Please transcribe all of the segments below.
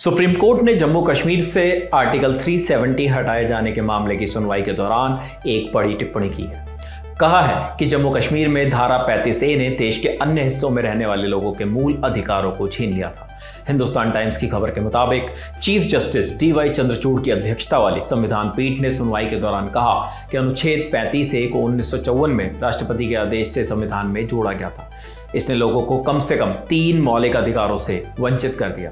Supreme court ने जम्मू कश्मीर से article 370 हटाए जाने के मामले की सुनवाई के दौरान एक बड़ी टिप्पणी की है। कहा है कि जम्मू कश्मीर में धारा 35A ने देश के अन्य हिस्सों में रहने वाले लोगों के मूल अधिकारों को छीन लिया था। हिंदुस्तान टाइम्स की खबर के मुताबिक चीफ जस्टिस DY चंद्रचूड़ की अध्यक्षता वाली संविधान पीठ ने सुनवाई के दौरान कहा कि अनुच्छेद 35A को 1954 में राष्ट्रपति के आदेश से संविधान में जोड़ा गया था। इसने लोगों को कम से कम 3 मौलिक अधिकारों से वंचित कर दिया।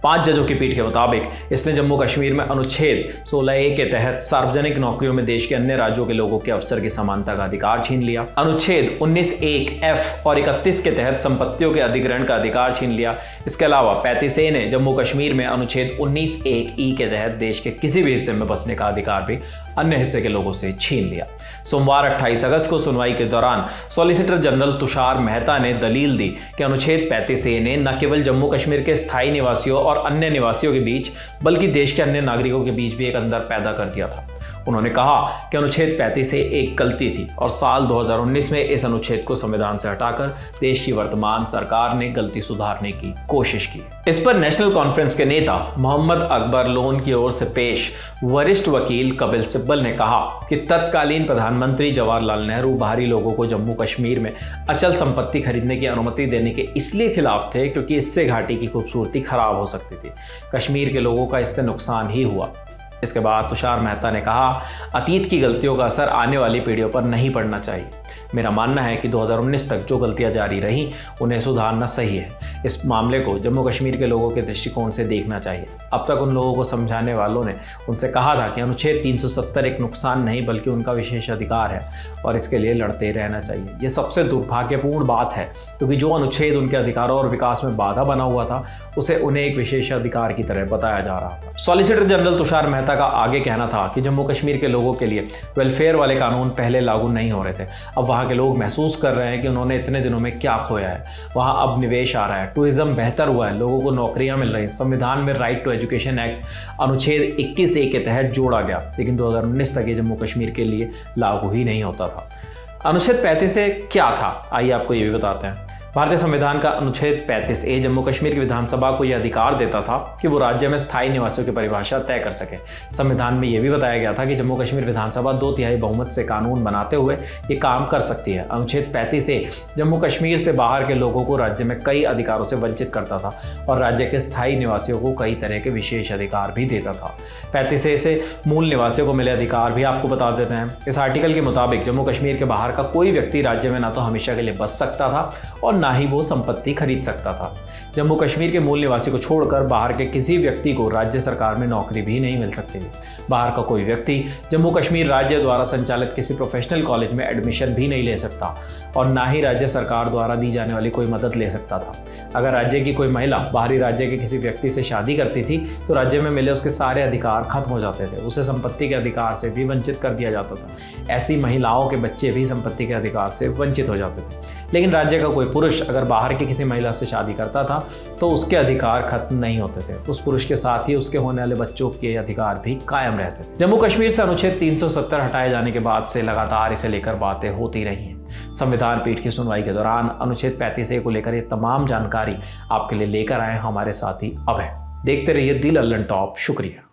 5 जजों की पीठ के मुताबिक इसने जम्मू कश्मीर में अनुच्छेद 16A के तहत सार्वजनिक नौकरियों में देश के अन्य राज्यों के लोगों के अवसर की समानता का अधिकार छीन लिया। अनुच्छेद 19(1)(f) और 31 के तहत संपत्तियों के अधिग्रहण का अधिकार छीन लिया। इसके अलावा 35A ने जम्मू कश्मीर में अनुच्छेद 19(1)(e) के तहत देश के किसी भी हिस्से में बसने का अधिकार भी अन्य हिस्से के लोगों से छीन लिया। सोमवार 28 अगस्त को सुनवाई के दौरान सॉलिसिटर जनरल तुषार मेहता ने दलील दी कि अनुच्छेद 35A ने न केवल जम्मू कश्मीर के स्थायी निवासियों और अन्य निवासियों के बीच बल्कि देश के अन्य नागरिकों के बीच भी एक अंतर पैदा कर दिया था। उन्होंने कहा कि अनुच्छेद 35A एक गलती थी और साल 2019 में इस अनुच्छेद को संविधान से हटाकर देश की वर्तमान सरकार ने गलती सुधारने की कोशिश की। इस पर नेशनल कॉन्फ्रेंस के नेता मोहम्मद अकबर लोन की ओर से पेश वरिष्ठ वकील कपिल सिब्बल ने कहा कि तत्कालीन प्रधानमंत्री जवाहरलाल नेहरू बाहरी लोगों को जम्मू कश्मीर में अचल संपत्ति खरीदने की अनुमति देने के इसलिए खिलाफ थे क्योंकि इससे घाटी की खूबसूरती खराब हो सकती थी। कश्मीर के लोगों का इससे नुकसान ही हुआ। इसके बाद तुषार मेहता ने कहा, अतीत की गलतियों का असर आने वाली पीढ़ियों पर नहीं पड़ना चाहिए। मेरा मानना है कि 2019 तक जो गलतियां जारी रहीं उन्हें सुधारना सही है। इस मामले को जम्मू कश्मीर के लोगों के दृष्टिकोण से देखना चाहिए। अब तक उन लोगों को समझाने वालों ने उनसे कहा था कि अनुच्छेद 370 एक नुकसान नहीं बल्कि उनका विशेष अधिकार है और इसके लिए लड़ते रहना चाहिए। ये सबसे दुर्भाग्यपूर्ण बात है क्योंकि जो अनुच्छेद उनके अधिकारों और विकास में बाधा बना हुआ था उसे उन्हें एक विशेष अधिकार की तरह बताया जा रहा था। सॉलिसिटर जनरल तुषार मेहता का आगे कहना था कि जम्मू कश्मीर के लोगों के लिए वेलफेयर वाले कानून पहले लागू नहीं हो रहे थे। अब वहाँ के लोग महसूस कर रहे हैं कि उन्होंने इतने दिनों में क्या खोया है। वहाँ अब निवेश आ रहा है, टूरिज्म बेहतर हुआ है, लोगों को नौकरियां मिल रही। संविधान में राइट टू एजुकेशन एक्ट अनुच्छेद 21A के तहत जोड़ा गया, लेकिन 2019 तक ये जम्मू कश्मीर के लिए लागू ही नहीं होता था। अनुच्छेद 35A क्या था, आइए आपको ये भी बताते हैं। भारतीय संविधान का अनुच्छेद 35A जम्मू कश्मीर की विधानसभा को यह अधिकार देता था कि वो राज्य में स्थायी निवासियों की परिभाषा तय कर सके। संविधान में यह भी बताया गया था कि जम्मू कश्मीर विधानसभा 2/3 बहुमत से कानून बनाते हुए ये काम कर सकती है। अनुच्छेद 35A जम्मू कश्मीर से बाहर के लोगों को राज्य में कई अधिकारों से वंचित करता था और राज्य के स्थायी निवासियों को कई तरह के विशेष अधिकार भी देता था। 35A से मूल निवासियों को मिले अधिकार भी आपको बता देते हैं। इस आर्टिकल के मुताबिक जम्मू कश्मीर के बाहर का कोई व्यक्ति राज्य में ना तो हमेशा के लिए बस सकता था और ना ही वो संपत्ति खरीद सकता था। जम्मू कश्मीर के मूल निवासी को छोड़कर बाहर के किसी व्यक्ति को राज्य सरकार में नौकरी भी नहीं मिल सकती थी। बाहर का कोई व्यक्ति जम्मू कश्मीर राज्य द्वारा संचालित किसी प्रोफेशनल कॉलेज में एडमिशन भी नहीं ले सकता और ना ही राज्य सरकार द्वारा दी जाने वाली कोई मदद ले सकता था। अगर राज्य की कोई महिला बाहरी राज्य के किसी व्यक्ति से शादी करती थी तो राज्य में मिले उसके सारे अधिकार खत्म हो जाते थे। उसे संपत्ति के अधिकार से भी वंचित कर दिया जाता था। ऐसी महिलाओं के बच्चे भी संपत्ति के अधिकार से वंचित हो जाते थे। लेकिन राज्य का कोई पुरुष अगर बाहर की किसी महिला से शादी करता था तो उसके अधिकार खत्म नहीं होते थे। उस पुरुष के साथ ही उसके होने वाले बच्चों के अधिकार भी कायम रहते थे। जम्मू कश्मीर से अनुच्छेद 370 हटाए जाने के बाद से लगातार इसे लेकर बातें होती रही हैं। संविधान पीठ की सुनवाई के दौरान अनुच्छेद 35A को लेकर ये तमाम जानकारी आपके लिए लेकर आए हमारे साथी अब है। देखते रहिए दी लल्लन टॉप। शुक्रिया।